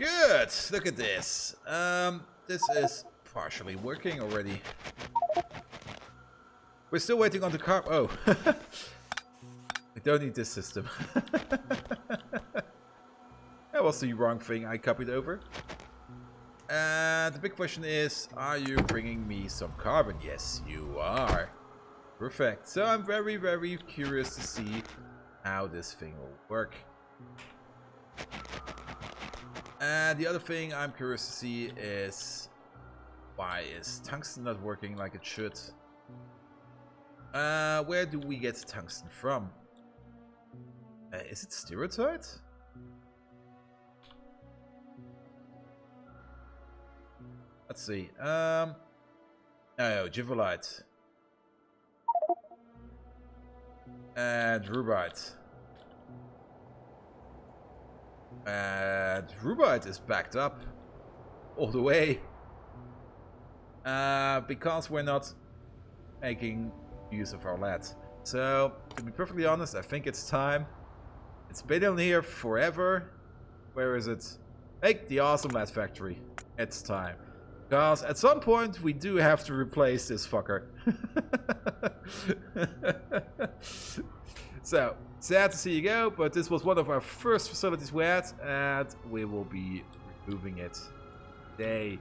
Good. Look at this. This is partially working already. We're still waiting on the car. Oh. We don't need this system. That was the wrong thing I copied over. And the big question is, are you bringing me some carbon? Yes, you are. Perfect. So I'm very, very curious to see how this thing will work. And the other thing I'm curious to see is, why is tungsten not working like it should? Where do we get tungsten from? Is it stereotype? Let's see. Oh, Givolite. And Rubite. And Rubite is backed up all the way. Because we're not making use of our lead. So, to be perfectly honest, I think it's time. It's been in here forever. Where is it? Make the awesome lead factory. It's time. Because at some point we do have to replace this fucker. So, sad to see you go, but this was one of our first facilities we had, and we will be removing it today.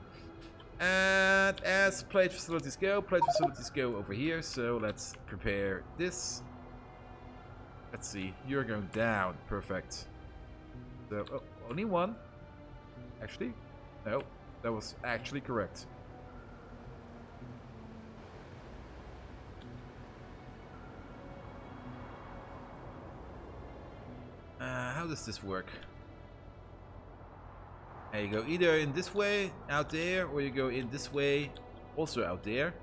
And as plate facilities go over here, so let's prepare this. Let's see, you're going down, perfect. So, oh, only one. Actually, no, that was actually correct. How does this work? You go either in this way, out there, or you go in this way, also out there.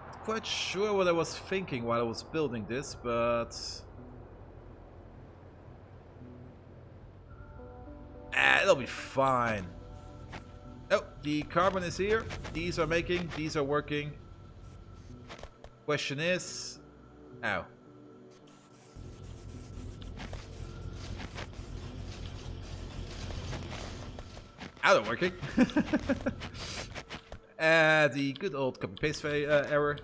Not quite sure what I was thinking while I was building this, but... it'll be fine. Oh, the carbon is here. These are making, these are working. Question is... Ow. Out of working. The good old copy paste error.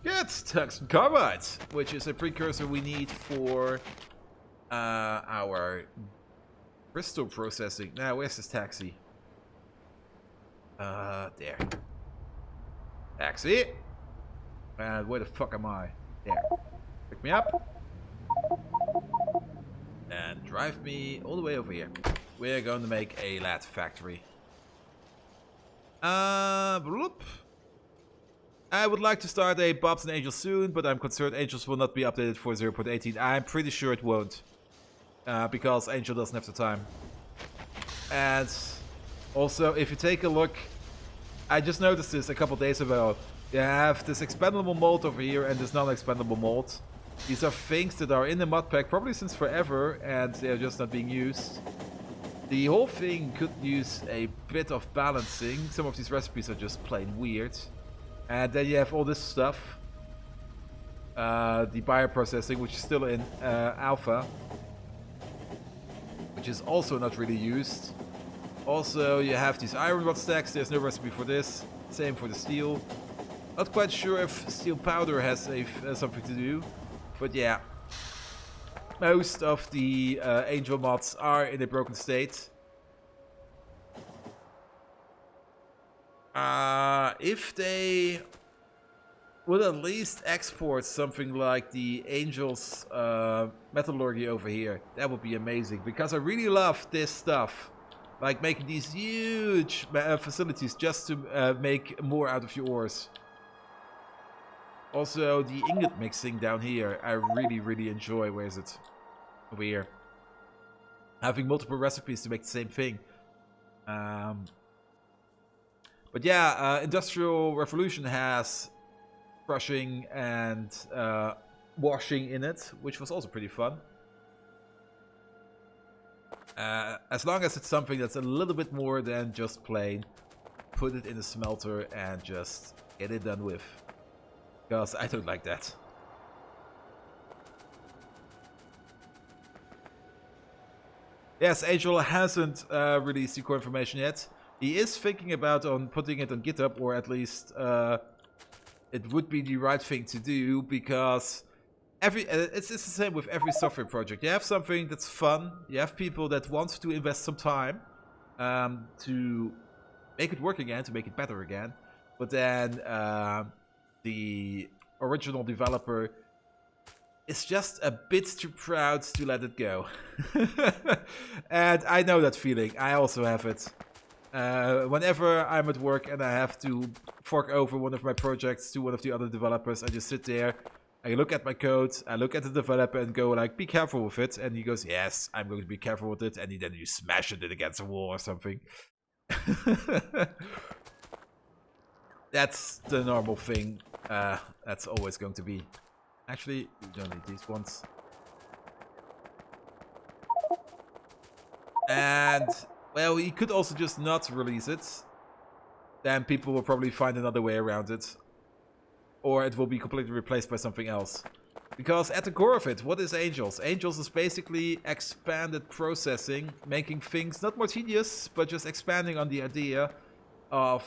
Good, tungsten carbide, which is a precursor we need for our crystal processing. Now, where's this taxi? There. Taxi. And where the fuck am I? There. Pick me up. And drive me all the way over here. We're going to make a lead factory. Bloop. I would like to start a Bobs and Angels soon, but I'm concerned Angels will not be updated for 0.18. I'm pretty sure it won't. Because Angel doesn't have the time. And also, if you take a look, I just noticed this a couple days ago. You have this expendable mold over here and this non-expendable mold. These are things that are in the mod pack probably since forever, and they're just not being used. The whole thing could use a bit of balancing. Some of these recipes are just plain weird. And then you have all this stuff. The bioprocessing, which is still in alpha. Which is also not really used. Also, you have these iron rod stacks. There's no recipe for this. Same for the steel. Not quite sure if steel powder has something to do. But yeah. Most of the Angel mods are in a broken state. If they would at least export something like the Angels metallurgy over here, that would be amazing. Because I really love this stuff. Like making these huge facilities just to make more out of your ores. Also, the ingot mixing down here, I really, really enjoy. Where is it? Over here. Having multiple recipes to make the same thing. But yeah, Industrial Revolution has crushing and washing in it, which was also pretty fun. As long as it's something that's a little bit more than just plain, put it in the smelter and just Get it done with. Because I don't like that. Yes, Angel hasn't released the core information yet. He is thinking about on putting it on GitHub, or at least it would be the right thing to do, because it's the same with every software project. You have something that's fun, you have people that want to invest some time to make it work again, to make it better again, but then the original developer is just a bit too proud to let it go. And I know that feeling, I also have it. Whenever I'm at work and I have to fork over one of my projects to one of the other developers, I just sit there, I look at my code, I look at the developer and go like, be careful with it. And he goes, yes, I'm going to be careful with it. And then you smash it against a wall or something. That's the normal thing. That's always going to be. Actually, we don't need these ones. And, well, he could also just not release it. Then people will probably find another way around it. Or it will be completely replaced by something else. Because at the core of it, what is Angels? Angels is basically expanded processing, making things not more tedious, but just expanding on the idea of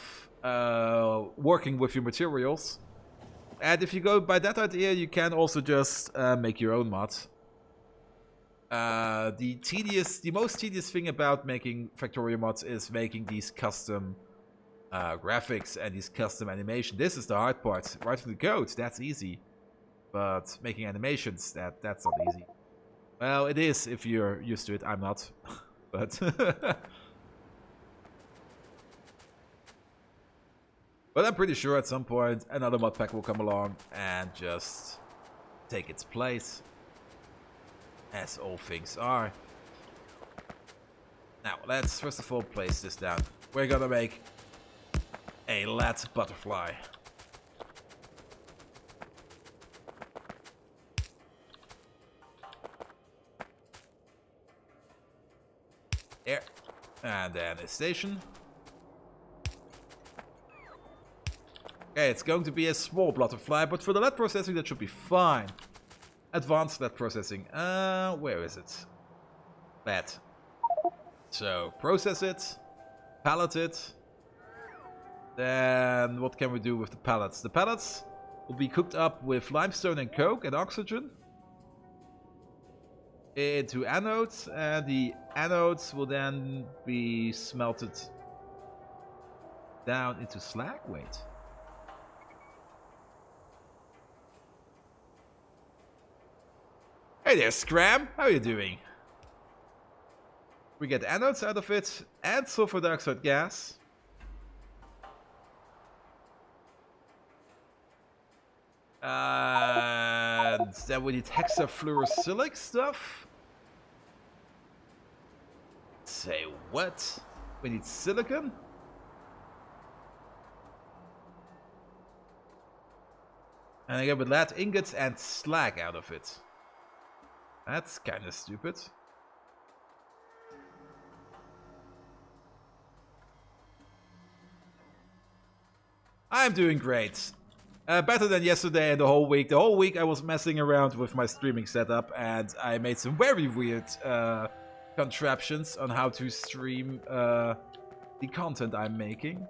working with your materials. And if you go by that idea, you can also just make your own mod. The most tedious thing about making Factorio mods is making these custom graphics and these custom animation. This is the hard part. Writing the code, that's easy. But making animations, that's not easy. Well, it is if you're used to it. I'm not. But but I'm pretty sure at some point another mod pack will come along and just take its place. As all things are. Now, let's first of all place this down. We're gonna make a lead butterfly. There. And then a station. Okay, it's going to be a small butterfly, but for the lead processing that should be fine. Advanced lead processing. Where is it? Lead. So, process it. Pallet it. Then, what can we do with the pellets? The pellets will be cooked up with limestone and coke and oxygen. Into anodes. And the anodes will then be smelted down into slag. Wait. Hey there, Scram! How are you doing? We get anodes out of it, and sulfur dioxide gas. And then we need hexafluorosilicic stuff. Say what? We need silicon? And I get with lead ingots and slag out of it. That's kind of stupid. I'm doing great. Better than yesterday and the whole week. The whole week I was messing around with my streaming setup and I made some very weird contraptions on how to stream the content I'm making.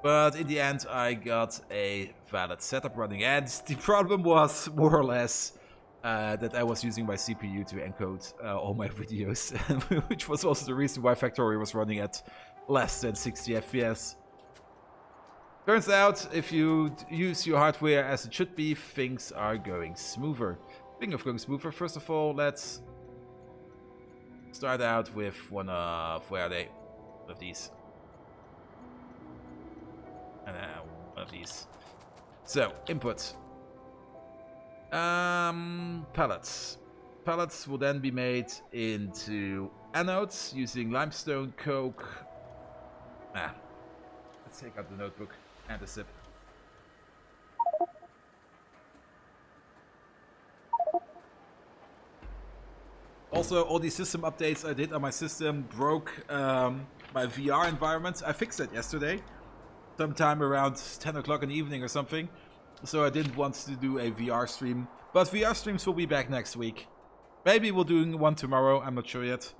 But in the end I got a valid setup running, and the problem was more or less that I was using my CPU to encode all my videos, which was also the reason why Factorio was running at less than 60 FPS. Turns out, if you use your hardware as it should be, things are going smoother. Speaking of going smoother, first of all, let's start out with one of, where are they? One of these. And one of these. So, input. Pellets. Pellets will then be made into anodes using limestone, coke. Let's take out the notebook and a sip. Also, all these system updates I did on my system broke my VR environment. I fixed it yesterday. sometime around 10 o'clock in the evening or something. So I didn't want to do a VR stream. But VR streams will be back next week. Maybe we'll do one tomorrow, I'm not sure yet.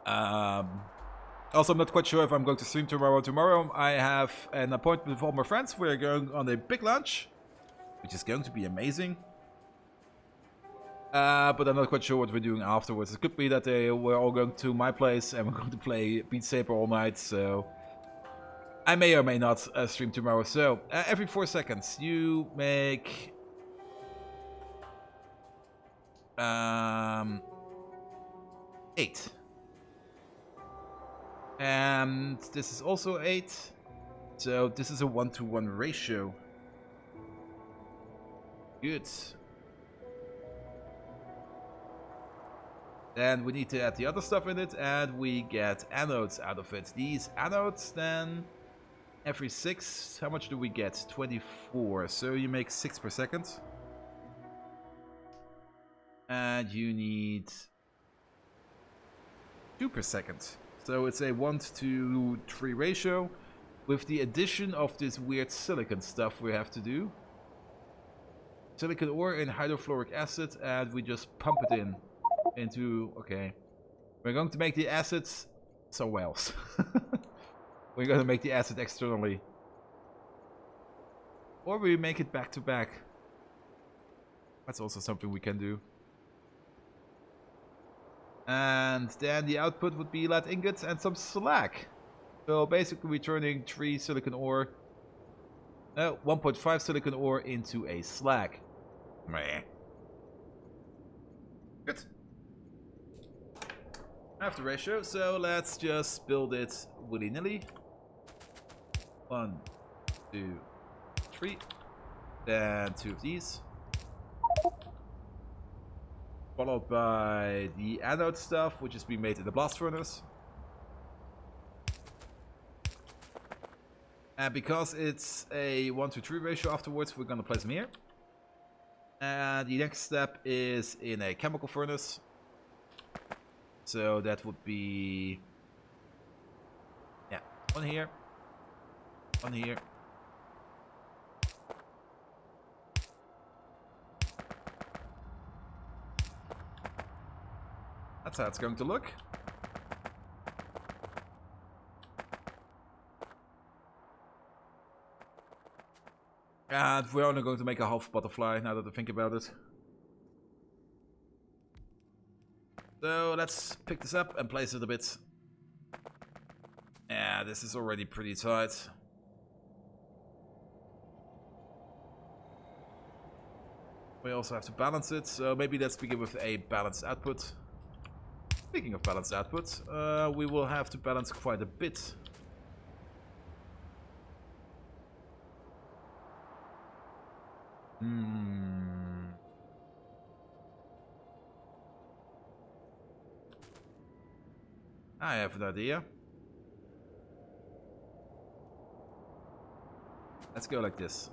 Also, I'm not quite sure if I'm going to stream tomorrow. Tomorrow I have an appointment with all my friends. We're going on a big lunch, which is going to be amazing. But I'm not quite sure what we're doing afterwards. It could be that we're all going to my place and we're going to play Beat Saber all night, so I may or may not stream tomorrow. So, every 4 seconds you make 8. And this is also 8. So this is a 1-to-1 ratio. Good. Then we need to add the other stuff in it, and we get anodes out of it. These anodes then, every 6, how much do we get? 24. So you make 6 per second. And you need 2 per second. So it's a 1-to-3 ratio with the addition of this weird silicon stuff we have to do. Silicon ore in hydrofluoric acid, and we just pump it into... Okay. We're going to make the acids somewhere else. We're going to make the acid externally. Or we make it back to back. That's also something we can do. And then the output would be lead ingots and some slag. So basically we're turning 3 silicon ore, 1.5 silicon ore into a slag. Meh. Good. I have the ratio, so let's just build it willy-nilly. 1, 2, 3. Then 2 of these. Followed by the anode stuff, which is being made in the blast furnace. And because it's a 1-to-3 ratio afterwards, we're going to place them here. And the next step is in a chemical furnace. So that would be... Yeah, 1 here. 1 here. That's how it's going to look. And we're only going to make a half butterfly now that I think about it. So let's pick this up and place it a bit. Yeah, this is already pretty tight. We also have to balance it, so maybe let's begin with a balanced output. Speaking of balanced output, we will have to balance quite a bit. I have an idea. Let's go like this.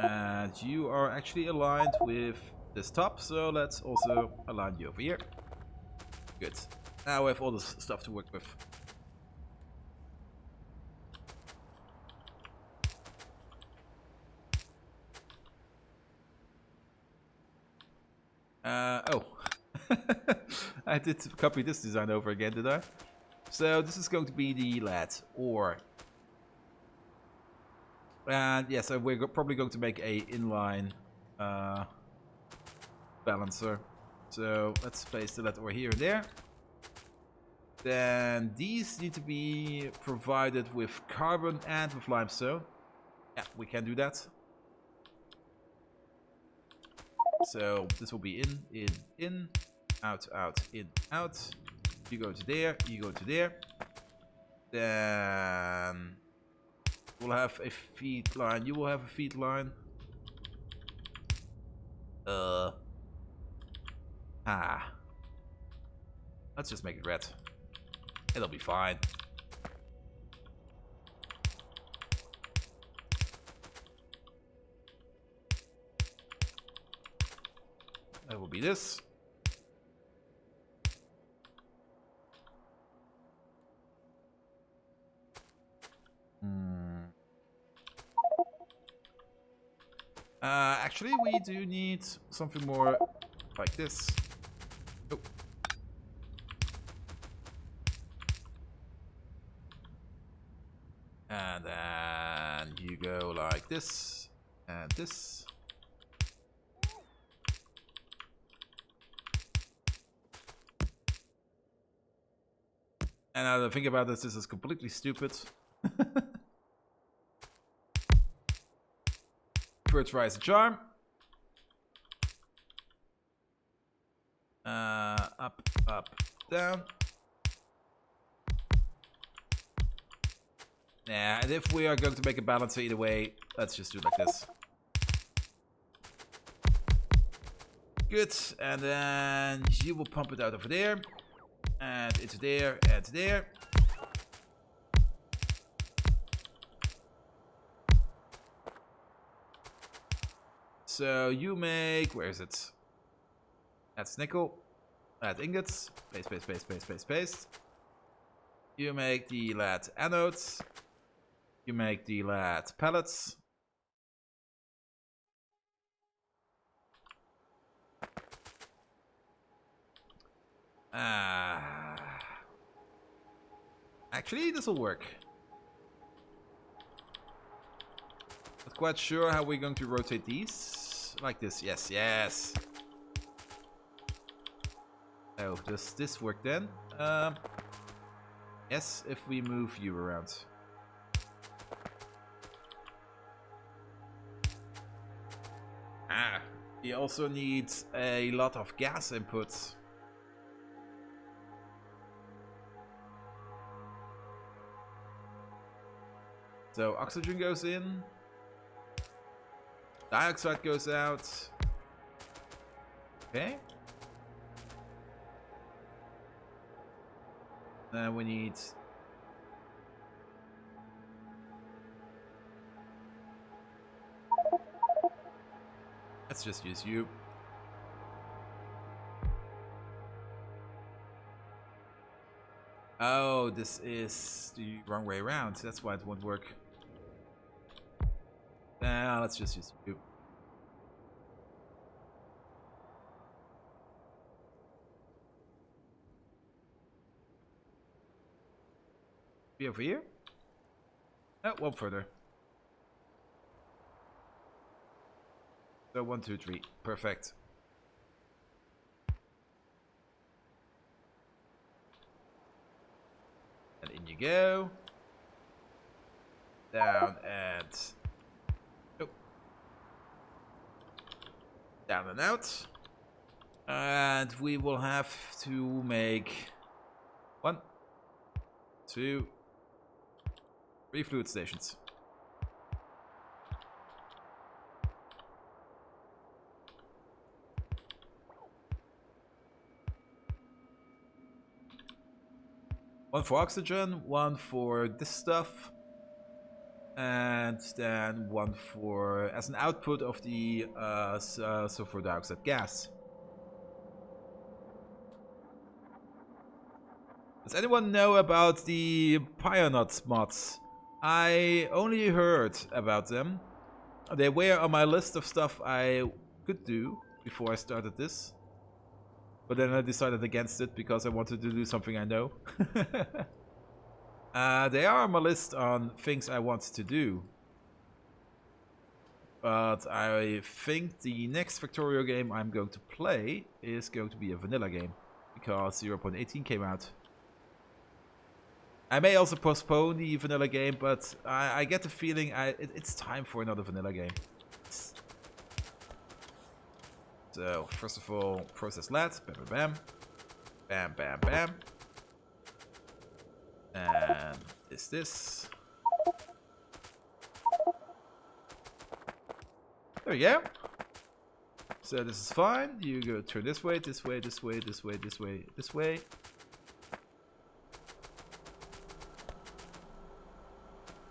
And you are actually aligned with this top, so let's also align you over here. Good. Now we have all this stuff to work with. Oh. I did copy this design over again, did I? So this is going to be the lead ore. And yes, we're probably going to make a inline balancer. So let's place the lead ore here and there. Then these need to be provided with carbon and with limestone. Yeah, we can do that. So this will be in, out, in, out. You go to there, you go to there. Then we'll have a feed line. You will have a feed line. Let's just make it red. It'll be fine. That will be this. Actually, we do need something more like this. Oh. And then you go like this and this. And now that I think about this is completely stupid. First rise the charm. Up, up, down. Yeah, and if we are going to make a balance either way, let's just do it like this. Good, and then you will pump it out over there. And into there, and to there. So you make, where is it? That's nickel. Add ingots. Paste, paste, paste, paste, paste, paste. You make the lead anodes. You make the lead pellets. Actually, this will work. Not quite sure how we're going to rotate these. Like this, yes, yes. Oh, does this work then? Yes, if we move you around. We also need a lot of gas inputs. So oxygen goes in. Dioxide goes out. Okay. Then we need... Let's just use you. Oh, this is the wrong way around. That's why it won't work. Nah, let's just use you. Be over here? Oh, one further. So 1, 2, 3. Perfect. And in you go. Down and... Oh. Down and out. And we will have to make 1, 2, 3 fluid stations. One for oxygen, one for this stuff, and then one for as an output of the sulfur dioxide gas. Does anyone know about the Biomes mods? I only heard about them. They were on my list of stuff I could do before I started this. But then I decided against it because I wanted to do something I know. They are on my list on things I want to do. But I think the next Factorio game I'm going to play is going to be a vanilla game. Because 0.18 came out. I may also postpone the vanilla game, but I get the feeling it's time for another vanilla game. So, first of all, process lead. Bam, bam, bam. Bam, bam, bam. And this. There we go. So this is fine. You go turn this way, this way, this way, this way, this way, this way.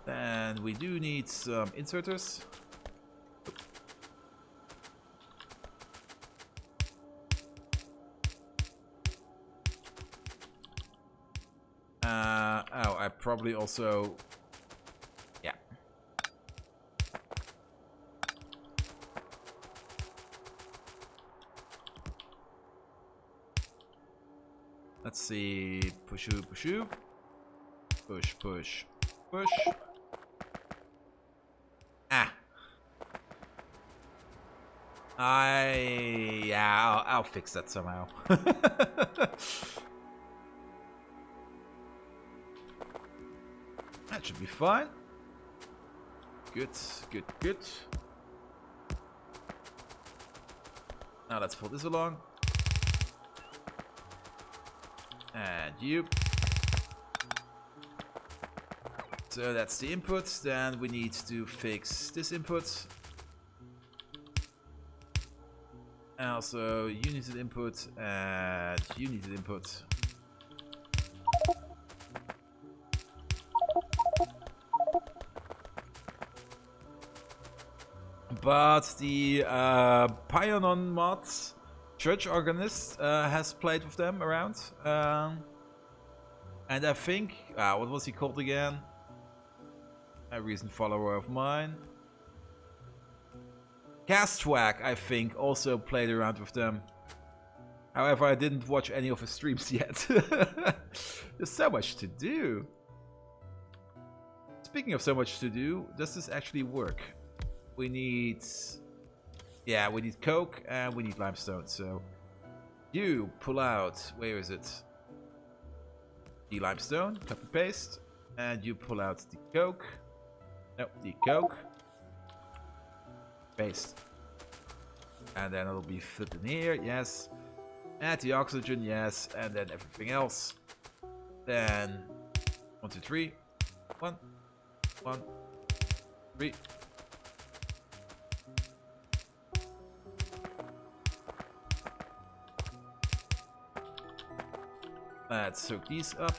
And we do need some inserters. Oh, I probably also... Yeah. Let's see. Push. Push. Ah. Yeah, I'll fix that somehow. That should be fine. Good. Now let's pull this along. And you. So that's the input. Then we need to fix this input. And also you needed input and you needed input. But the Pionon mods church organist has played with them around. And I think, what was he called again? A recent follower of mine. Castwack, I think, also played around with them. However, I didn't watch any of his streams yet. There's so much to do. Speaking of so much to do, does this actually work? We need... Yeah, we need coke and we need limestone. So, you pull out... Where is it? The limestone, copy paste. And you pull out the coke. No, the coke. Paste. And then it'll be fit in here, yes. Add the oxygen, yes. And then everything else. Then 1, 2, 3. 1, 3. Let's soak these up.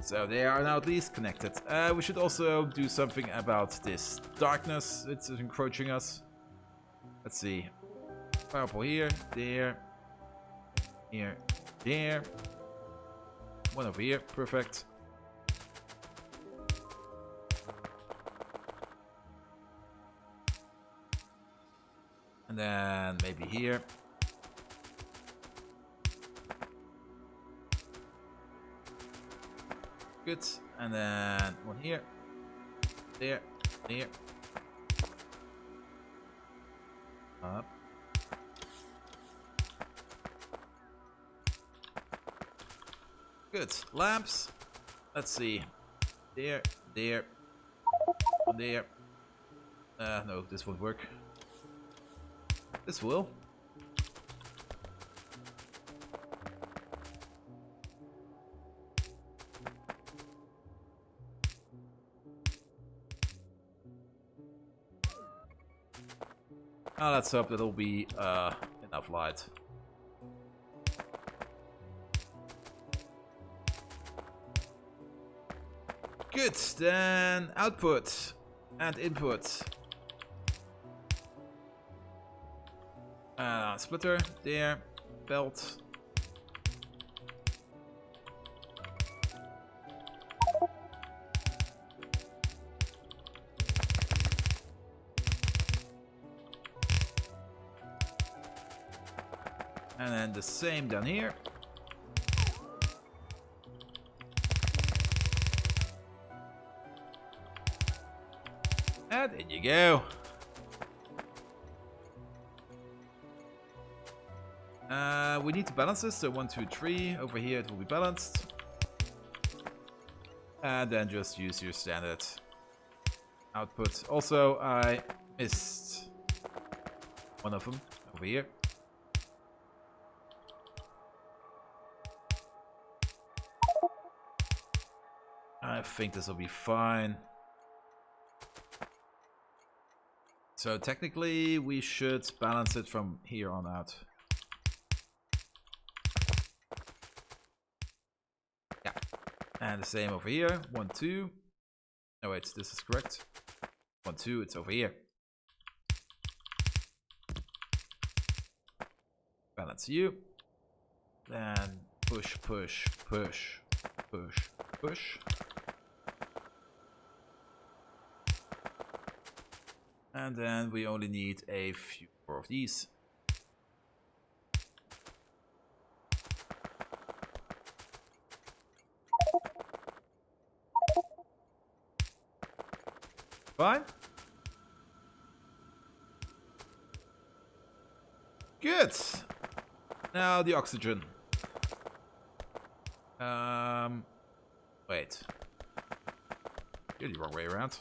So they are now at least connected. We should also do something about this darkness. It's encroaching us. Let's see. Powerful here, there, here, there. One over here, perfect. And then maybe here. Good. And then one here. There. There. Up. Good. Lamps. Let's see. There. There. One there. No, this won't work. This will. Let's hope that'll be enough light. Good, then output and input. Splitter, there, belt. And then the same down here. And in you go. We need to balance this, so 1, 2, 3. Over here it will be balanced. And then just use your standard output. Also, I missed one of them over here. I think this will be fine. So technically we should balance it from here on out. Yeah. And the same over here. 1, 2. No wait, this is correct. 1, 2, it's over here. Balance you. Then push, push, push. push, push. And then we only need a few more of these. Fine. Good. Now the oxygen. Wait. You're the wrong way around.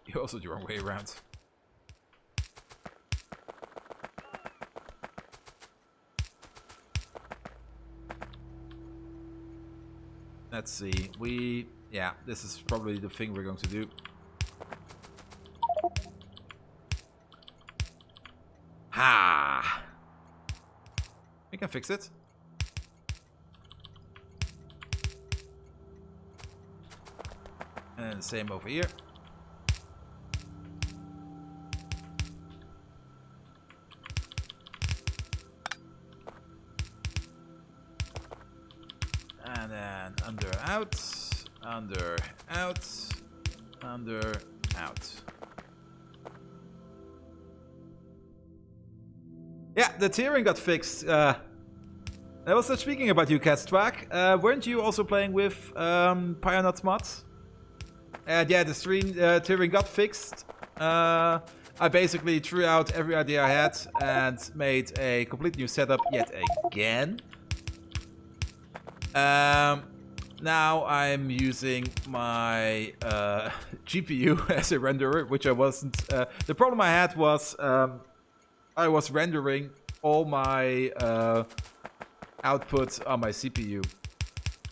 You're also the wrong way around. Let's see. Yeah, this is probably the thing we're going to do. Ha! We can fix it. And the same over here. And then under, out, under, out, under, out. Yeah, the tiering got fixed. I was not speaking about you, Catstrack. Weren't you also playing with Pionuts mods? And yeah, the stream tiering got fixed. I basically threw out every idea I had and made a complete new setup yet again. Now I'm using my GPU as a renderer, which I wasn't. The problem I had was I was rendering all my output on my CPU,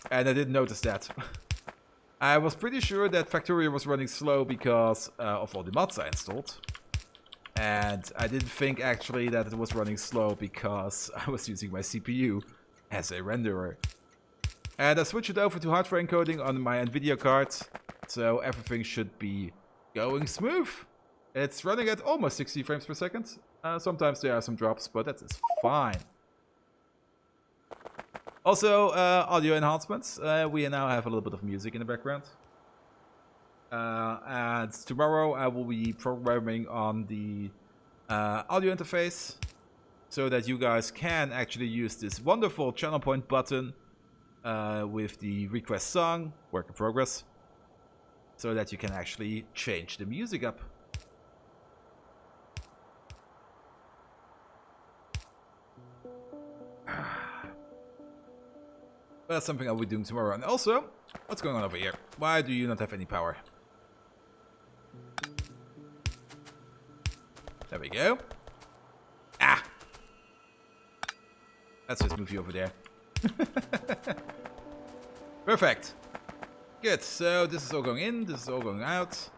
and I didn't notice that. I was pretty sure that Factorio was running slow because of all the mods I installed. And I didn't think actually that it was running slow because I was using my CPU as a renderer. And I switched it over to hardware encoding on my NVIDIA card, so everything should be going smooth. It's running at almost 60 frames per second. Sometimes there are some drops, but that is fine. Also, audio enhancements. We now have a little bit of music in the background. And tomorrow I will be programming on the audio interface so that you guys can actually use this wonderful channel point button with the request song, work in progress, so that you can actually change the music up. That's something I'll be doing tomorrow. And also, what's going on over here? Why do you not have any power? There we go. Ah! Let's just move you over there. Perfect. Good, so this is all going in, this is all going out.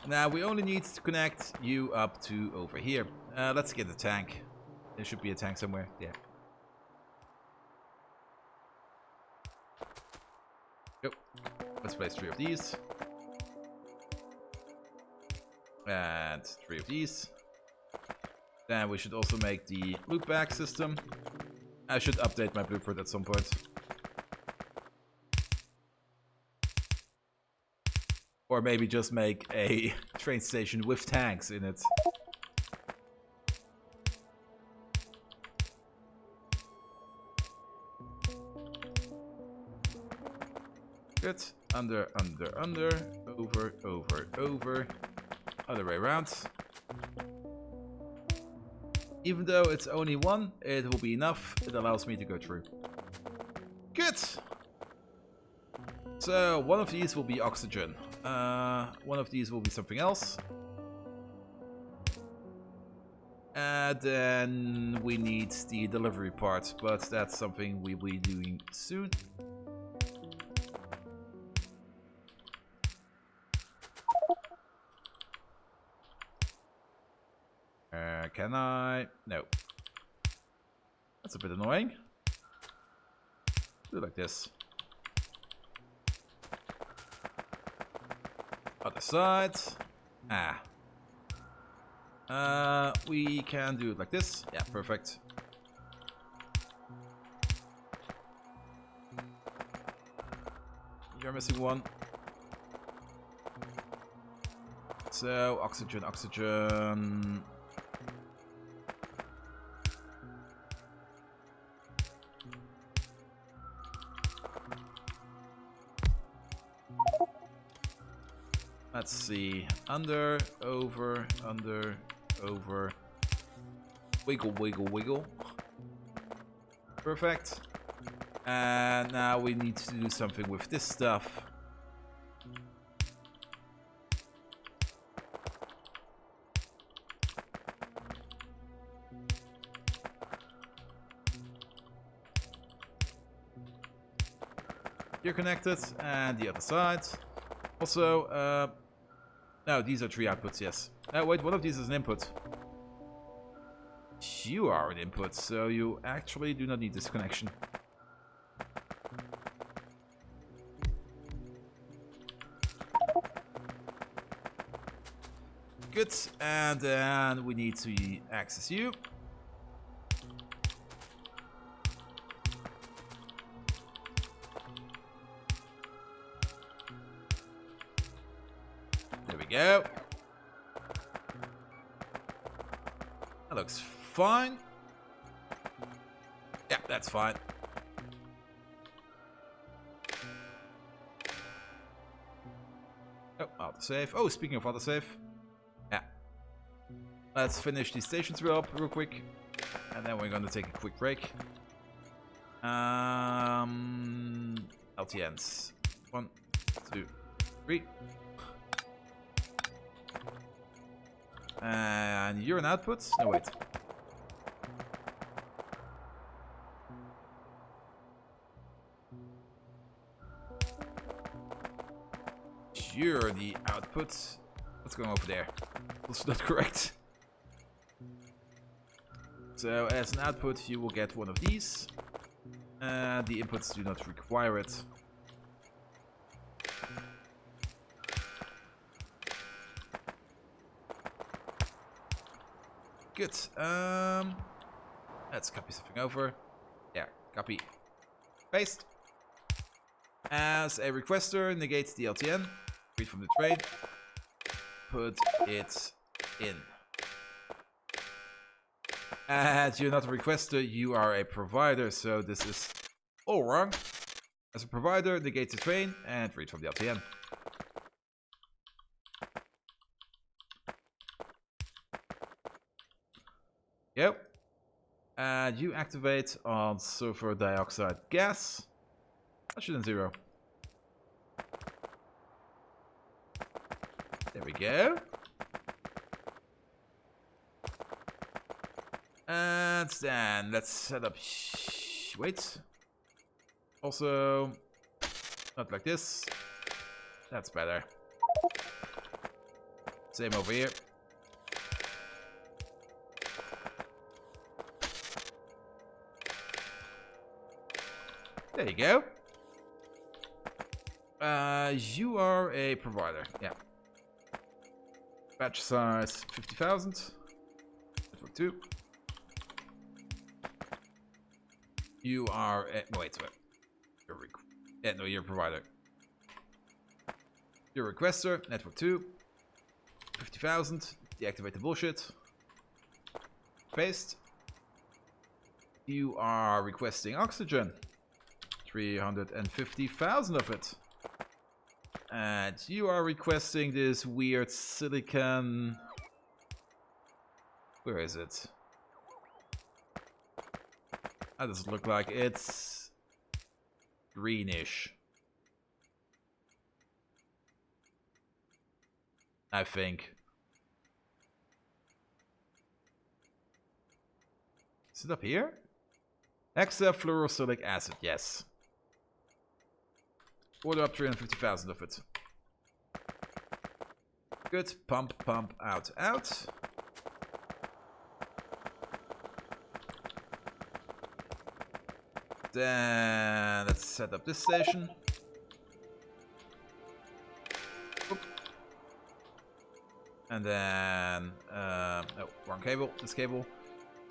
Now we only need to connect you up to over here. Let's get the tank. There should be a tank somewhere. Yeah. Yep. Let's place 3 of these. And 3 of these. Then we should also make the loopback system. I should update my blueprint at some point. Or maybe just make a train station with tanks in it. Good. Under, under, under. Over, over, over. Other way around. Even though it's only one, it will be enough. It allows me to go through. Good. So one of these will be oxygen. One of these will be something else. And then we need the delivery part, but that's something we'll be doing soon. Can I? No. That's a bit annoying. Do it like this. Other side. Ah. We can do it like this. Yeah, perfect. You're missing one. So, oxygen, oxygen. Let's see. Under, over, under, over. Wiggle, wiggle, wiggle. Perfect. And now we need to do something with this stuff. You're connected, and the other side. Also, no, these are 3 outputs, yes. Wait, one of these is an input. You are an input, so you actually do not need this connection. Good, and then we need to access you. There we go. That looks fine. Yeah, that's fine. Oh, autosave. Oh, speaking of autosave. Yeah. Let's finish these stations real quick. And then we're gonna take a quick break. LTNs. 1, 2, 3. And you're an output? No, wait. You're the output. What's going over there? That's not correct. So, as an output, you will get one of these. The inputs do not require it. Good. Let's copy something over. Yeah, copy. Paste. As a requester, negate the LTN. Read from the train. Put it in. And you're not a requester, you are a provider, so this is all wrong. As a provider, negate the train and read from the LTN. Yep. And you activate on sulfur dioxide gas. Oxygen 0. There we go. And then let's set up. Wait. Also, not like this. That's better. Same over here. There you go. You are a provider. Yeah. Batch size 50,000. Network 2. You are a... No, wait. You're a provider. You're a requester. Network 2. 50,000. Deactivate the bullshit. Paste. You are requesting oxygen. 350,000 of it. And you are requesting this weird silicon... Where is it? How does it look like? It's greenish, I think. Is it up here? Hexafluorosilicic acid, yes. Order up 350,000 of it. Good. Pump, pump, out, out. Then let's set up this station. Oop. And then, oh, wrong cable, this cable.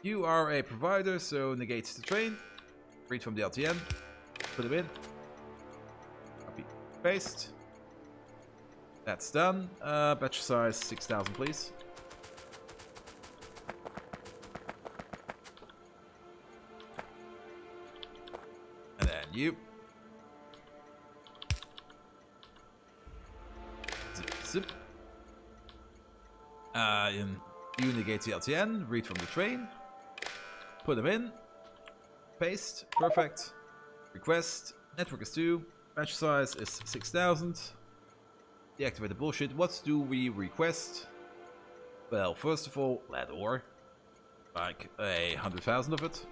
You are a provider, so negate the train. Read from the LTN. Put them in. Copy, paste. That's done. Batch size 6,000, please. And then you. Zip, zip. You negate the LTN, read from the train, put them in, paste, perfect. Request, network is 2, batch size is 6,000. Deactivate the bullshit. What do we request? Well, first of all, lead ore, like 100,000 of it.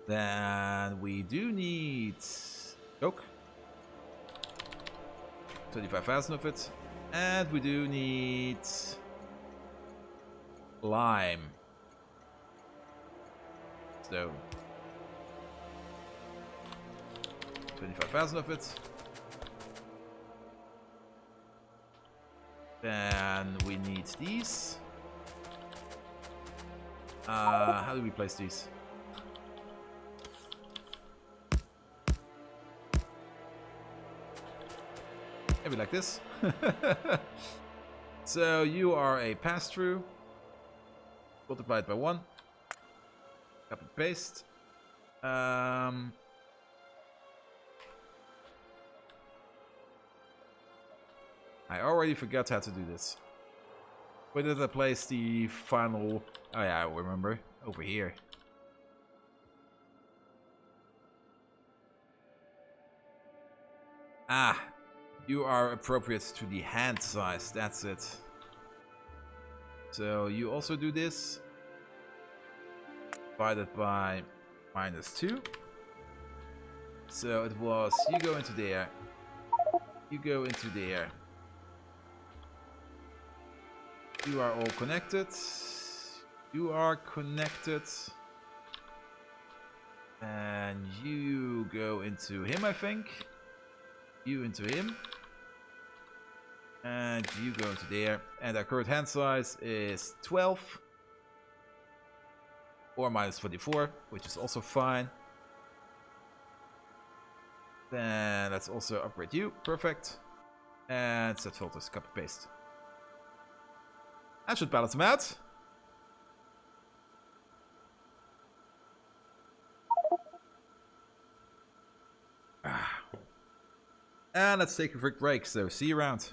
Then we do need coke, 25,000 of it. And we do need lime. So 25,000 of it. Then we need these. How do we place these? Maybe like this. So you are a pass-through. Multiply it by 1. Copy paste. I already forgot how to do this. Where did I place the final... Oh yeah, I remember. Over here. Ah. You are appropriate to the hand size, that's it. So you also do this. Divided by -2. So it was, you go into there. You go into there. You are all connected. You are connected. And you go into him, I think. You into him. And you go into there. And our current hand size is 12. Or -24, which is also fine. Then let's also upgrade you. Perfect. And set filters, copy paste. That should balance them out. And let's take a quick break, so see you around.